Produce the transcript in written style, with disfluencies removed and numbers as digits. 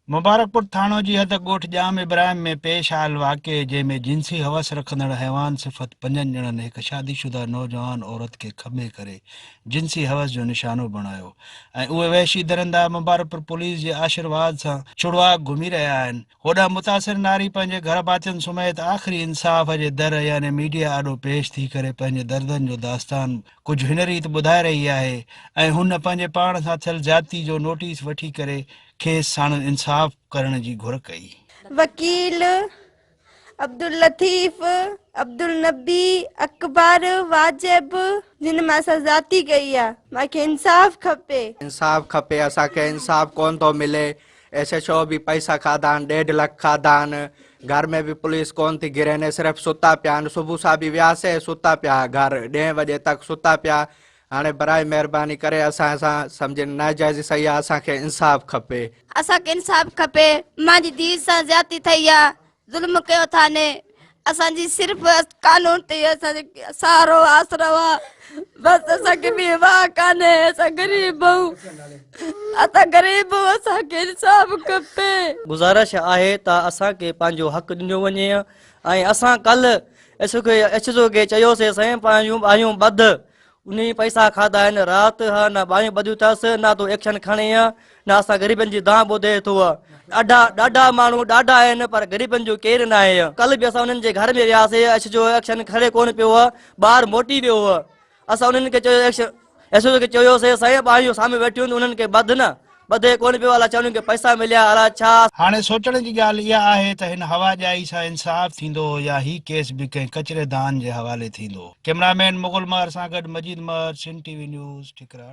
मुबारकपुर थाणो जी हद ॻोठ जाम इब्राहिम में पेश आयल वाक़े जंहिंमें जिनसी हवस रखंदड़ हैवान सिफ़त 5 ॼणनि हिकु शादीशुदा नौजवान औरत खे खमे करे जिनसी हवस जो निशानो बणायो ऐं उहे वहशी दरंदा मुबारकपुर पुलिस जे आशीर्वाद सां छुड़वा घुमी रहिया आहिनि। होॾां मुतासिर नारी पंहिंजे घर भातियुनि समेत आख़िरी इंसाफ़ जे दर यानी मीडिया आॾो पेश थी करे पंहिंजे दर्दनि जो दास्तान कुझु हिन रीति ॿुधाए रही आहे ऐं हुन पंहिंजे पाण सां थियल ज़्यादती जो नोटिस वठी करे खेसि साणु इंसाफ़ करण जी घुर कई। वकील अब्दुल लतीफ़ अब्दुल नबी अकबर वाजिब जिन मां असां ज़्यादती कई आहे, मूंखे इंसाफ़ खपे। असांखे इंसाफ़ कोन थो मिले। SHO भी पैसा खाधा आहिनि, 1.5 लाख खाधा आहिनि। घर में भी पुलिस कोन थी गिरने, सिर्फ़ सुता पिया आहिनि। सुबुह सां बि वियासीं, सुता पिया घर 10 बजे तक सुता पिया। हाणे बराए महिरबानी करे असां सम्झनि नाजाइज़ सही आहे, असांखे इंसाफ़ खपे। मुंहिंजी धीउ सां ज़्यादती थई आहे, ज़ुल्म कयो था ने। असांजी सिर्फ़ कानून ते असांजो सहारो आसरो आहे, बस असांखे बि वाह कान्हे। असां गरीब आहियूं, असांखे इंसाफ़ खपे। गुज़ारिश आहे त असांखे पंहिंजो हक़ ॾिनो वञे ऐं असां कल्ह SHO खे चयोसीं साईं पंहिंजूं ॿाहियूं ॿध उन पैसा खाधा आहिनि। राति हा न ॿाहियूं ॿधियूं अथसि, न तो एक्शन खणे न असां ग़रीबनि जी दां ॿुधे थो। ॾाढा माण्हू ॾाढा आहिनि पर ग़रीबनि जो केरु न आहे। कल्ह बि असां उन्हनि जे घर में वियासीं, SHO एक्शन खणे कोन पियो, ॿाहिरि मोटी वियो। असां उन्हनि खे चयो SHO खे चयोसीं साईं ॿाहियूं साम्हूं वेठियूं उन्हनि खे ॿध न ॿधे कोन पियो, अलाए चवनि खे पैसा मिलिया अलाए छा। हाणे सोचण जी ॻाल्हि इहा आहे त हिन हवाजाई सां इंसाफ़ थींदो या ही केस बि कंहिं कचरे दान जे हवाले थींदो। कैमरामैन मुगल महर सां गॾु मजीद महर, सिंध TV न्यूज़, ठिकराट।